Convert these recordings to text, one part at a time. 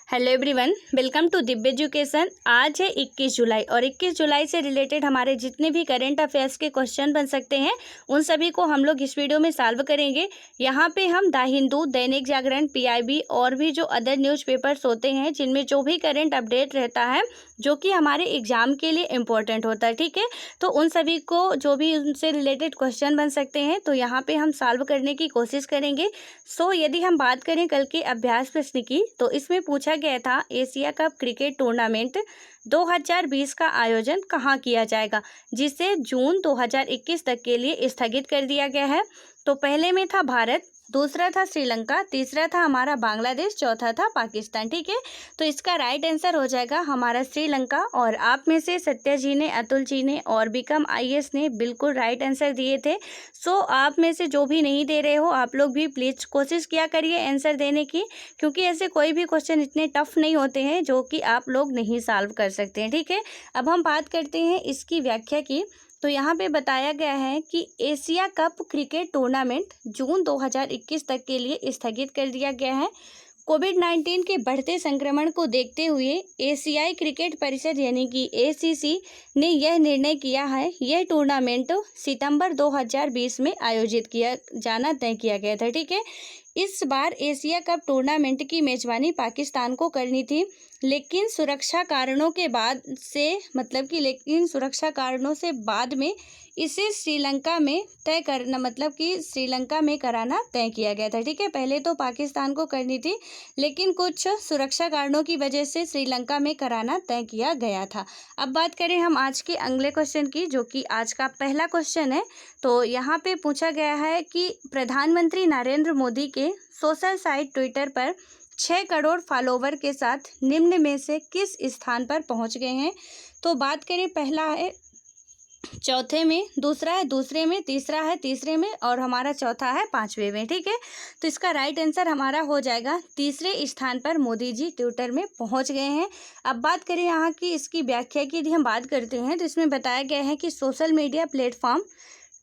Hello everyone, welcome to Divya education. आज है 21 जुलाई और 21 जुलाई से रिलेटेड हमारे जितने भी करंट अफेयर्स के क्वेश्चन बन सकते हैं उन सभी को हम लोग इस वीडियो में सॉल्व करेंगे। यहाँ पे हम द हिंदू, दैनिक जागरण, पीआईबी और भी जो अदर न्यूज़पेपर्स होते हैं जिनमें जो भी करंट अपडेट रहता है जो कि हमारे एग्जाम के लिए इम्पोर्टेंट होता है, ठीक है, तो उन सभी को जो भी उनसे रिलेटेड क्वेश्चन बन सकते हैं तो यहाँ पे हम सॉल्व करने की कोशिश करेंगे। यदि हम बात करें कल के अभ्यास प्रश्न की तो इसमें पूछा गया था एशिया कप क्रिकेट टूर्नामेंट 2020 का आयोजन कहाँ किया जाएगा, जिसे जून 2021 तक के लिए स्थगित कर दिया गया है। तो पहले में था भारत, दूसरा था श्रीलंका, तीसरा था हमारा बांग्लादेश, चौथा था पाकिस्तान, ठीक है। तो इसका राइट आंसर हो जाएगा हमारा श्रीलंका। और आप में से सत्या जी ने, अतुल जी ने और बिकम आईएएस ने बिल्कुल राइट आंसर दिए थे। आप में से जो भी नहीं दे रहे हो आप लोग भी प्लीज़ कोशिश किया करिए आंसर देने की, क्योंकि ऐसे कोई भी क्वेश्चन इतने टफ नहीं होते हैं जो कि आप लोग नहीं सॉल्व कर सकते हैं, ठीक है। अब हम बात करते हैं इसकी व्याख्या की। तो यहाँ पे बताया गया है कि एशिया कप क्रिकेट टूर्नामेंट जून 2021 तक के लिए स्थगित कर दिया गया है। कोविड-19 के बढ़ते संक्रमण को देखते हुए एशियाई क्रिकेट परिषद यानी कि एसीसी ने यह निर्णय किया है। यह टूर्नामेंट सितंबर 2020 में आयोजित किया जाना तय किया गया था, ठीक है। इस बार एशिया कप टूर्नामेंट की मेजबानी पाकिस्तान को करनी थी, लेकिन सुरक्षा कारणों से बाद में इसे श्रीलंका में कराना तय किया गया था, ठीक है। पहले तो पाकिस्तान को करनी थी, लेकिन कुछ सुरक्षा कारणों की वजह से श्रीलंका में कराना तय किया गया था। अब बात करें हम आज के अगले क्वेश्चन की, जो कि आज का पहला क्वेश्चन है। तो यहाँ पे पूछा गया है कि प्रधानमंत्री नरेंद्र मोदी के सोशल साइट ट्विटर पर 6 करोड़ फॉलोवर के साथ निम्न में से किस स्थान पर पहुँच गए हैं। तो बात करें, पहला है चौथे में, दूसरा है दूसरे में, तीसरा है तीसरे में और हमारा चौथा है पांचवें में, ठीक है। तो इसका राइट आंसर हमारा हो जाएगा तीसरे स्थान पर मोदी जी ट्विटर में पहुंच गए हैं। अब बात करें यहाँ की इसकी व्याख्या की, यदि हम बात करते हैं तो इसमें बताया गया है कि सोशल मीडिया प्लेटफॉर्म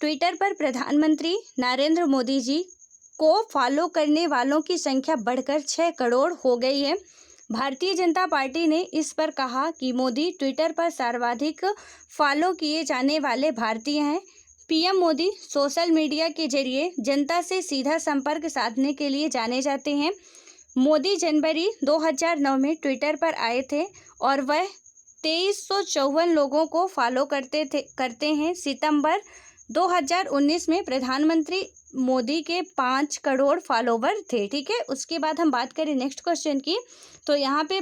ट्विटर पर प्रधानमंत्री नरेंद्र मोदी जी को फॉलो करने वालों की संख्या बढ़कर 6 करोड़ हो गई है। भारतीय जनता पार्टी ने इस पर कहा कि मोदी ट्विटर पर सर्वाधिक फॉलो किए जाने वाले भारतीय हैं। पीएम मोदी सोशल मीडिया के जरिए जनता से सीधा संपर्क साधने के लिए जाने जाते हैं। मोदी जनवरी 2009 में ट्विटर पर आए थे और वह 2354 लोगों को फॉलो करते हैं। सितंबर 2019 में प्रधानमंत्री मोदी के 5 करोड़ फॉलोवर थे, ठीक है। उसके बाद हम बात करें नेक्स्ट क्वेश्चन की। तो यहाँ पे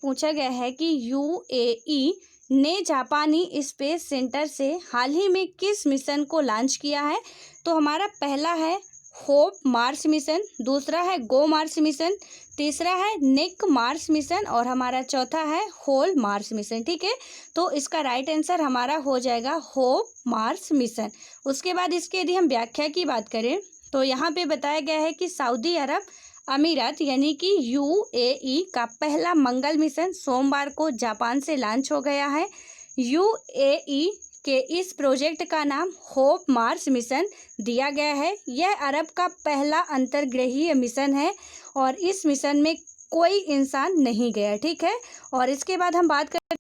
पूछा गया है कि यूएई ने जापानी स्पेस सेंटर से हाल ही में किस मिशन को लॉन्च किया है। तो हमारा पहला है होप मार्स मिशन, दूसरा है गो मार्स मिशन, तीसरा है निक मार्स मिशन और हमारा चौथा है होल मार्स मिशन, ठीक है। तो इसका राइट आंसर हमारा हो जाएगा होप मार्स मिशन। उसके बाद इसके यदि हम व्याख्या की बात करें तो यहाँ पे बताया गया है कि सऊदी अरब अमीरात यानी कि यूएई का पहला मंगल मिशन सोमवार को जापान से लॉन्च हो गया है। यूएई के इस प्रोजेक्ट का नाम होप मार्स मिशन दिया गया है। यह अरब का पहला अंतर्ग्रहीय मिशन है और इस मिशन में कोई इंसान नहीं गया, ठीक है। और इसके बाद हम बात करें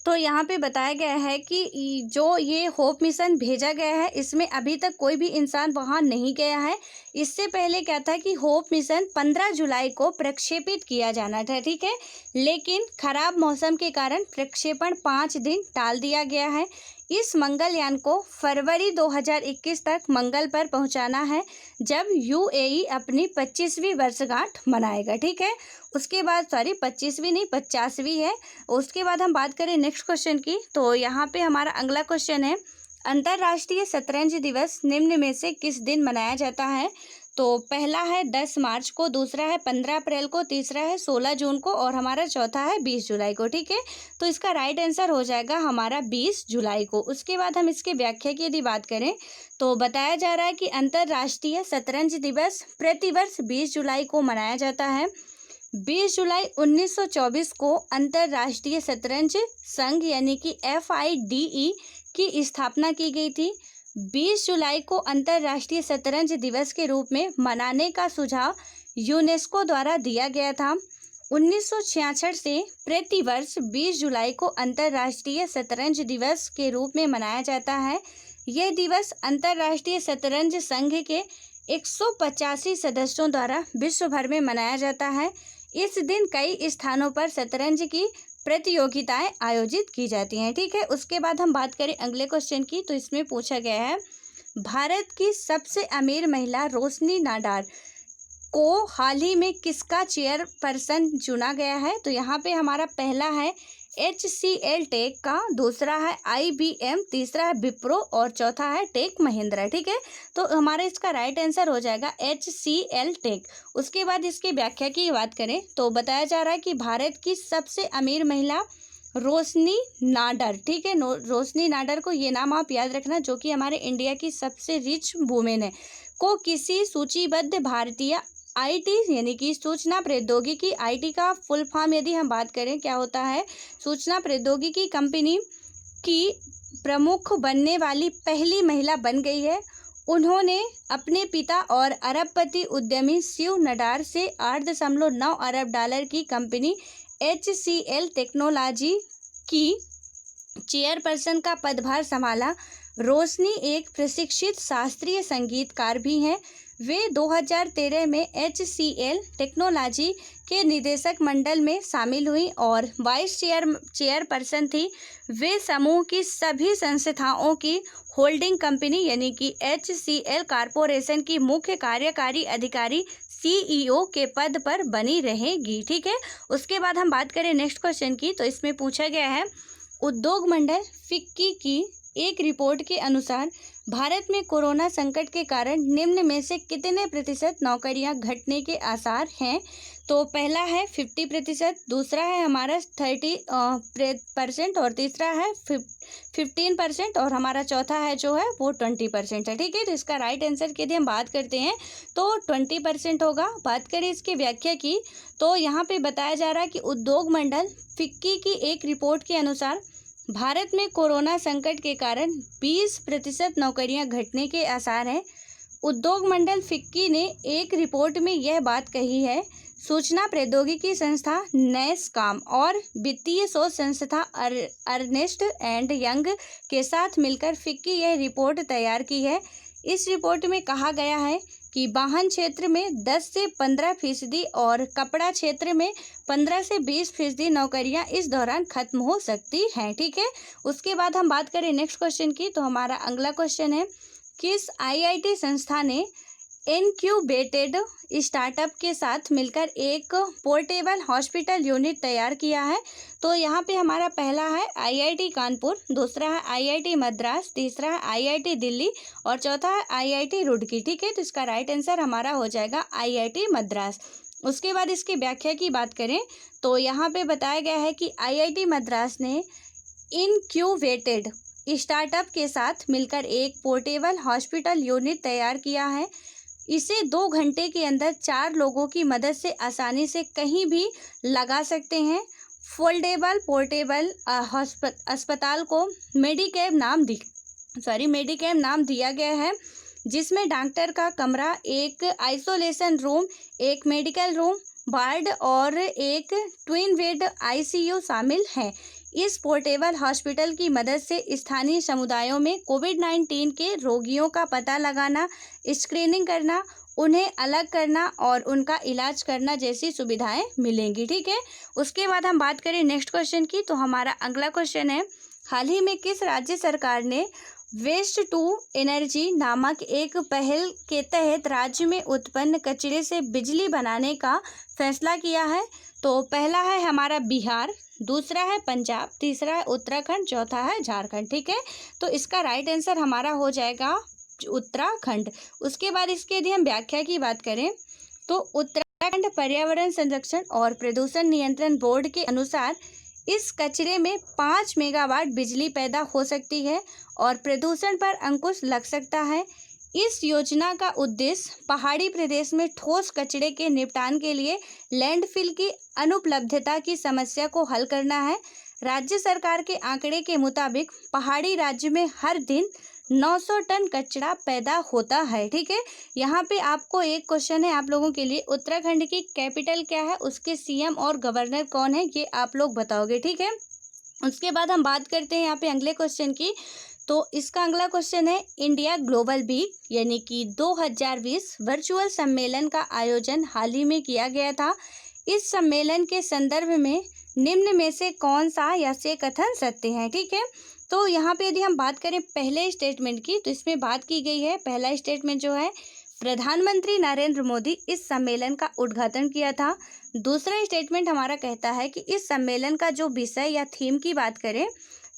तो यहाँ पे बताया गया है कि जो ये होप मिशन भेजा गया है इसमें अभी तक कोई भी इंसान वहाँ नहीं गया है। इससे पहले क्या था कि होप मिशन 15 जुलाई को प्रक्षेपित किया जाना था, ठीक है, लेकिन खराब मौसम के कारण प्रक्षेपण 5 दिन टाल दिया गया है। इस मंगलयान को फरवरी 2021 तक मंगल पर पहुंचाना है, जब यूएई अपनी 25वीं वर्षगांठ मनाएगा, ठीक है। उसके बाद 25वीं नहीं 50वीं है। उसके बाद हम बात करें नेक्स्ट क्वेश्चन की। तो यहाँ पे हमारा अगला क्वेश्चन है, अंतर्राष्ट्रीय शतरंज दिवस निम्न में से किस दिन मनाया जाता है। तो पहला है 10 मार्च को, दूसरा है 15 अप्रैल को, तीसरा है 16 जून को और हमारा चौथा है 20 जुलाई को, ठीक है। तो इसका राइट आंसर हो जाएगा हमारा 20 जुलाई को। उसके बाद हम इसके व्याख्या की यदि बात करें तो बताया जा रहा है कि अंतर्राष्ट्रीय शतरंज दिवस प्रतिवर्ष 20 जुलाई को मनाया जाता है। 20 जुलाई 1924 को अंतर्राष्ट्रीय शतरंज संघ यानी कि FIDE की स्थापना की गई थी। 20 जुलाई को अंतर्राष्ट्रीय शतरंज दिवस के रूप में मनाने का सुझाव यूनेस्को द्वारा दिया गया था। 1966 से प्रतिवर्ष 20 जुलाई को अंतर्राष्ट्रीय शतरंज दिवस के रूप में मनाया जाता है। यह दिवस अंतर्राष्ट्रीय शतरंज संघ के 185 सदस्यों द्वारा विश्व भर में मनाया जाता है। इस दिन कई स्थानों पर शतरंज की प्रतियोगिताएं आयोजित की जाती हैं। ठीक है, उसके बाद हम बात करें अगले क्वेश्चन की, तो इसमें पूछा गया है भारत की सबसे अमीर महिला रोशनी नाडार को हाल ही में किसका चेयरपर्सन चुना गया है। तो यहाँ पे हमारा पहला है HCL टेक का, दूसरा है IBM, तीसरा है विप्रो और चौथा है टेक महिंद्रा। ठीक है, तो हमारा इसका राइट आंसर हो जाएगा HCL टेक। उसके बाद इसकी व्याख्या की बात करें तो बताया जा रहा है कि भारत की सबसे अमीर महिला रोशनी नाडर, ठीक है, रोशनी नाडर को ये नाम आप याद रखना, जो कि हमारे इंडिया की सबसे रिच वुमेन है, को किसी सूचीबद्ध भारतीय IT यानी कि सूचना प्रौद्योगिकी, IT का फुल फॉर्म यदि हम बात करें क्या होता है, सूचना प्रौद्योगिकी कंपनी की प्रमुख बनने वाली पहली महिला बन गई है। उन्होंने अपने पिता और अरबपति उद्यमी शिव नडार से $8.9 अरब की कंपनी HCL टेक्नोलॉजी की चेयरपर्सन का पदभार संभाला। रोशनी एक प्रशिक्षित शास्त्रीय संगीतकार भी हैं। वे 2013 में HCL टेक्नोलॉजी के निदेशक मंडल में शामिल हुई और वाइस चेयरपर्सन थी। वे समूह की सभी संस्थाओं की होल्डिंग कंपनी यानी कि HCL कॉरपोरेशन की मुख्य कार्यकारी अधिकारी CEO के पद पर बनी रहेगी। ठीक है, उसके बाद हम बात करें नेक्स्ट क्वेश्चन की, तो इसमें पूछा गया है उद्योग मंडल फिक्की की एक रिपोर्ट के अनुसार भारत में कोरोना संकट के कारण निम्न में से कितने प्रतिशत नौकरियां घटने के आसार हैं। तो पहला है 50%, दूसरा है हमारा 30% और तीसरा है 15% और हमारा चौथा है जो है वो 20% है। ठीक है, तो इसका राइट आंसर की यदि हम बात करते हैं तो 20% होगा। बात करें इसकी व्याख्या की तो यहाँ पे बताया जा रहा है कि उद्योग मंडल फिक्की की एक रिपोर्ट के अनुसार भारत में कोरोना संकट के कारण 20% नौकरियां घटने के आसार हैं। उद्योग मंडल फिक्की ने एक रिपोर्ट में यह बात कही है। सूचना प्रौद्योगिकी संस्था नैसकॉम और वित्तीय शोध संस्था अर्नेस्ट एंड यंग के साथ मिलकर फिक्की यह रिपोर्ट तैयार की है। इस रिपोर्ट में कहा गया है कि वाहन क्षेत्र में 10 से 15% और कपड़ा क्षेत्र में 15 से 20% नौकरियां इस दौरान खत्म हो सकती हैं। ठीक है, उसके बाद हम बात करें नेक्स्ट क्वेश्चन की, तो हमारा अगला क्वेश्चन है किस IIT संस्था ने इनक्यूबेटेड स्टार्टअप के साथ मिलकर एक पोर्टेबल हॉस्पिटल यूनिट तैयार किया है। तो यहाँ पे हमारा पहला है IIT कानपुर, दूसरा है IIT मद्रास, तीसरा है IIT दिल्ली और चौथा है IIT रुड़की। ठीक है, तो इसका राइट आंसर हमारा हो जाएगा IIT मद्रास। उसके बाद इसकी व्याख्या की बात करें तो यहाँ पे बताया गया है कि IIT मद्रास ने इनक्यूबेटेड स्टार्टअप के साथ मिलकर एक पोर्टेबल हॉस्पिटल यूनिट तैयार किया है। इसे 2 घंटे के अंदर 4 लोगों की मदद से आसानी से कहीं भी लगा सकते हैं। फोल्डेबल पोर्टेबल अस्पताल को मेडिकैब नाम दिया गया है, जिसमें डॉक्टर का कमरा, एक आइसोलेशन रूम, एक मेडिकल रूम, वार्ड और एक ट्विन बेड ICU शामिल है। इस पोर्टेबल हॉस्पिटल की मदद से स्थानीय समुदायों में कोविड-19 के रोगियों का पता लगाना, स्क्रीनिंग करना, उन्हें अलग करना और उनका इलाज करना जैसी सुविधाएं मिलेंगी। ठीक है, उसके बाद हम बात करें नेक्स्ट क्वेश्चन की, तो हमारा अगला क्वेश्चन है हाल ही में किस राज्य सरकार ने वेस्ट टू एनर्जी नामक एक पहल के तहत राज्य में उत्पन्न कचरे से बिजली बनाने का फैसला किया है। तो पहला है हमारा बिहार, दूसरा है पंजाब, तीसरा है उत्तराखंड, चौथा है झारखंड। ठीक है, तो इसका राइट आंसर हमारा हो जाएगा उत्तराखंड। उसके बाद इसके यदि हम व्याख्या की बात करें तो उत्तराखंड पर्यावरण संरक्षण और प्रदूषण नियंत्रण बोर्ड के अनुसार इस कचरे में 5 मेगावाट बिजली पैदा हो सकती है और प्रदूषण पर अंकुश लग सकता है। इस योजना का उद्देश्य पहाड़ी प्रदेश में ठोस कचरे के निपटान के लिए लैंडफिल की अनुपलब्धता की समस्या को हल करना है। राज्य सरकार के आंकड़े के मुताबिक पहाड़ी राज्य में हर दिन 900 टन कचरा पैदा होता है। ठीक है, यहाँ पे आपको एक क्वेश्चन है आप लोगों के लिए, उत्तराखंड की कैपिटल क्या है, उसके सीएम और गवर्नर कौन है, ये आप लोग बताओगे। ठीक है, उसके बाद हम बात करते हैं यहाँ पे अगले क्वेश्चन की। तो इसका अगला क्वेश्चन है, इंडिया ग्लोबल वीक यानी कि 2020 वर्चुअल सम्मेलन का आयोजन हाल ही में किया गया था। इस सम्मेलन के संदर्भ में निम्न में से कौन सा या से कथन सत्य है। ठीक है, तो यहाँ पे यदि हम बात करें पहले स्टेटमेंट की, तो इसमें बात की गई है, पहला स्टेटमेंट जो है, प्रधानमंत्री नरेंद्र मोदी इस सम्मेलन का उद्घाटन किया था। दूसरा स्टेटमेंट हमारा कहता है कि इस सम्मेलन का जो विषय या थीम की बात करें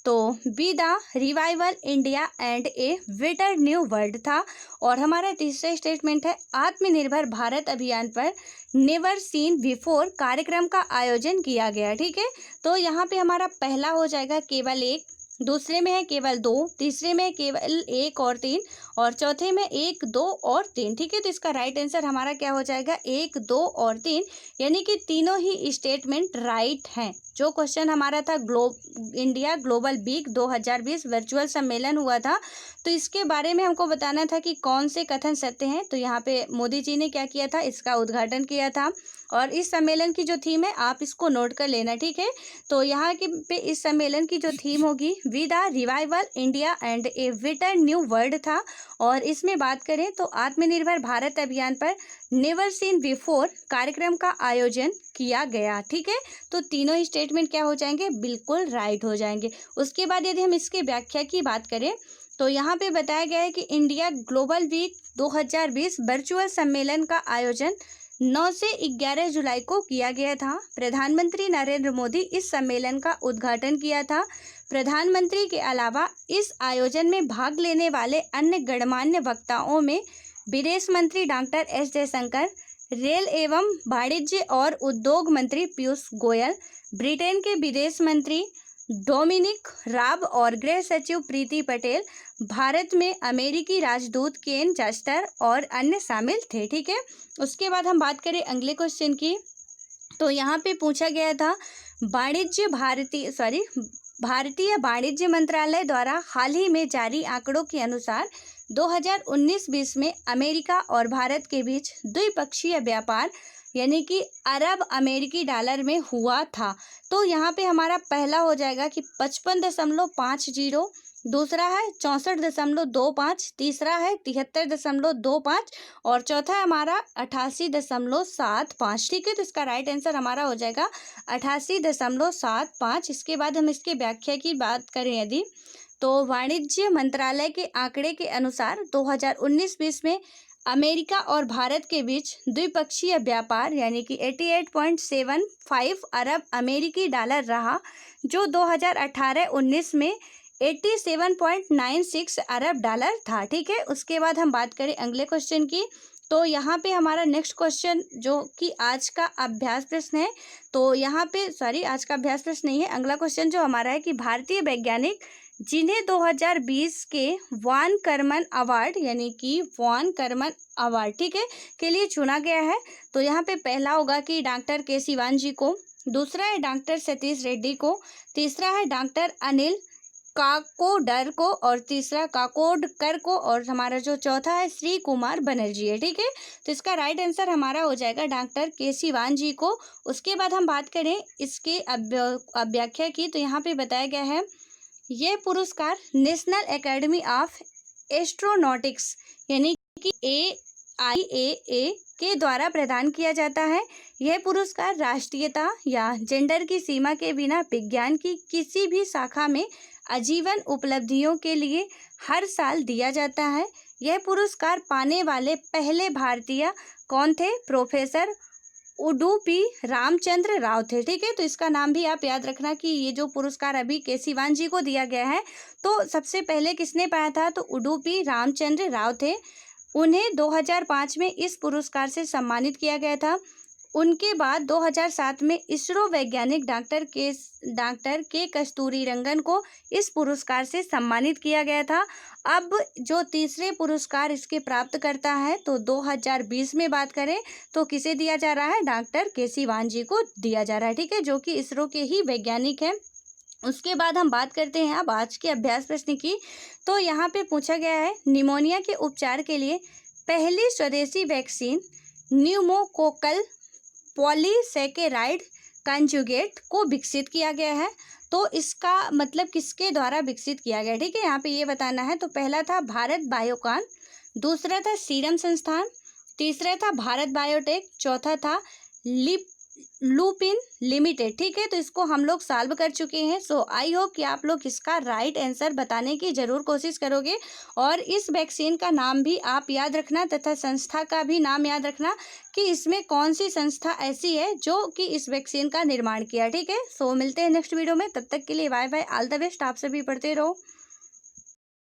तो be the revival India and a better new world था। और हमारा तीसरा स्टेटमेंट है, आत्मनिर्भर भारत अभियान पर नेवर सीन बिफोर कार्यक्रम का आयोजन किया गया। ठीक है, तो यहाँ पे हमारा पहला हो जाएगा केवल एक, दूसरे में है केवल दो, तीसरे में केवल एक और तीन, और चौथे में एक, दो और तीन। ठीक है, तो इसका राइट आंसर हमारा क्या हो जाएगा, एक, दो और तीन, यानी कि तीनों ही स्टेटमेंट राइट हैं। जो क्वेश्चन हमारा था इंडिया ग्लोबल वीक 2020 वर्चुअल सम्मेलन हुआ था, तो इसके बारे में हमको बताना था कि कौन से कथन सत्य हैं। तो यहाँ पे मोदी जी ने क्या किया था, इसका उद्घाटन किया था। और इस सम्मेलन की जो थीम है आप इसको नोट कर लेना। ठीक है, तो यहाँ के पे इस सम्मेलन की जो थीम होगी we the revival India and a better new world था। और इसमें बात करें तो आत्मनिर्भर भारत अभियान पर नेवर सीन बिफोर कार्यक्रम का आयोजन किया गया। ठीक है, तो तीनों ही स्टेटमेंट क्या हो जाएंगे, बिल्कुल राइट हो जाएंगे। उसके बाद यदि हम इसके व्याख्या की बात करें तो यहाँ पे बताया गया है कि इंडिया ग्लोबल वीक 2020 वर्चुअल सम्मेलन का आयोजन 9 से 11 जुलाई को किया गया था। प्रधानमंत्री नरेंद्र मोदी इस सम्मेलन का उद्घाटन किया था। प्रधानमंत्री के अलावा इस आयोजन में भाग लेने वाले अन्य गणमान्य वक्ताओं में विदेश मंत्री डॉक्टर एस जयशंकर, रेल एवं वाणिज्य और उद्योग मंत्री पीयूष गोयल, ब्रिटेन के विदेश मंत्री डोमिनिक राब और गृह सचिव प्रीति पटेल, भारत में अमेरिकी राजदूत केन जस्टर और अन्य शामिल थे। ठीक है, उसके बाद हम बात करें अगले क्वेश्चन की। तो यहाँ पे पूछा गया था भारतीय वाणिज्य मंत्रालय द्वारा हाल ही में जारी आंकड़ों के अनुसार 2019-20 में अमेरिका और भारत के बीच द्विपक्षीय व्यापार यानी कि अरब अमेरिकी डॉलर में हुआ था। तो यहाँ पे हमारा पहला हो जाएगा कि 55.50, दूसरा है 64.25, तीसरा है 73.25 और चौथा है हमारा 88.75। ठीक है, तो इसका राइट आंसर हमारा हो जाएगा 88.75। इसके बाद हम इसके व्याख्या की बात करें यदि, तो वाणिज्य मंत्रालय के आंकड़े के अनुसार 2019-20 में अमेरिका और भारत के बीच द्विपक्षीय व्यापार यानी कि 88.75 अरब अमेरिकी डॉलर रहा, जो 2018-19 में 87.96 अरब डॉलर था। ठीक है, उसके बाद हम बात करें अगले क्वेश्चन की। तो यहाँ पे हमारा नेक्स्ट क्वेश्चन जो कि आज का अभ्यास प्रश्न है, तो यहाँ पे आज का अभ्यास प्रश्न नहीं है, अगला क्वेश्चन जो हमारा है कि भारतीय वैज्ञानिक जिन्हें 2020 के वान करमन अवार्ड यानी कि वान करमन अवार्ड, ठीक है, के लिए चुना गया है। तो यहाँ पे पहला होगा कि डॉक्टर के सिवान जी को, दूसरा है डॉक्टर सतीश रेड्डी को, तीसरा है डॉक्टर अनिल काकोडर को और तीसरा काकोडकर को, और हमारा जो चौथा है श्री कुमार बनर्जी है। ठीक है, तो इसका राइट आंसर हमारा हो जाएगा डॉक्टर के सिवान जी को। उसके बाद हम बात करें इसके व्याख्या की, तो यहाँ पे बताया गया है ये पुरस्कार नेशनल एकेडमी ऑफ एस्ट्रोनॉटिक्स यानी कि AIAA के द्वारा प्रदान किया जाता है। यह पुरस्कार राष्ट्रीयता या जेंडर की सीमा के बिना विज्ञान की किसी भी शाखा में आजीवन उपलब्धियों के लिए हर साल दिया जाता है। यह पुरस्कार पाने वाले पहले भारतीय कौन थे? प्रोफेसर उडुपी रामचंद्र राव थे। ठीक है, तो इसका नाम भी आप याद रखना कि ये जो पुरस्कार अभी केसीवान जी को दिया गया है, तो सबसे पहले किसने पाया था? तो उडुपी रामचंद्र राव थे। उन्हें 2005 में इस पुरस्कार से सम्मानित किया गया था। उनके बाद 2007 में इसरो वैज्ञानिक डॉक्टर के कस्तूरी रंगन को इस पुरस्कार से सम्मानित किया गया था। अब जो तीसरे पुरस्कार इसके प्राप्त करता है, तो 2020 में बात करें तो किसे दिया जा रहा है? डॉक्टर के सिवान जी को दिया जा रहा है। ठीक है, जो कि इसरो के ही वैज्ञानिक हैं। उसके बाद हम बात करते हैं अब आज के अभ्यास प्रश्न की। तो यहाँ पे पूछा गया है निमोनिया के उपचार के लिए पहली स्वदेशी वैक्सीन न्यूमोकोकल पॉलीसैकेराइड कंजुगेट को विकसित किया गया है। तो इसका मतलब किसके द्वारा विकसित किया गया, ठीक है, यहाँ पे ये बताना है। तो पहला था भारत बायोकॉन, दूसरा था सीरम संस्थान, तीसरा था भारत बायोटेक, चौथा था लिप लुपिन लिमिटेड, ठीक है। तो इसको हम लोग सॉल्व कर चुके हैं। सो आई होप कि आप लोग इसका राइट आंसर बताने की ज़रूर कोशिश करोगे और इस वैक्सीन का नाम भी आप याद रखना तथा संस्था का भी नाम याद रखना कि इसमें कौन सी संस्था ऐसी है जो कि इस वैक्सीन का निर्माण किया, ठीक है। सो मिलते हैं नेक्स्ट वीडियो में, तब तक के लिए bye bye, all the best. आप सभी पढ़ते रहो।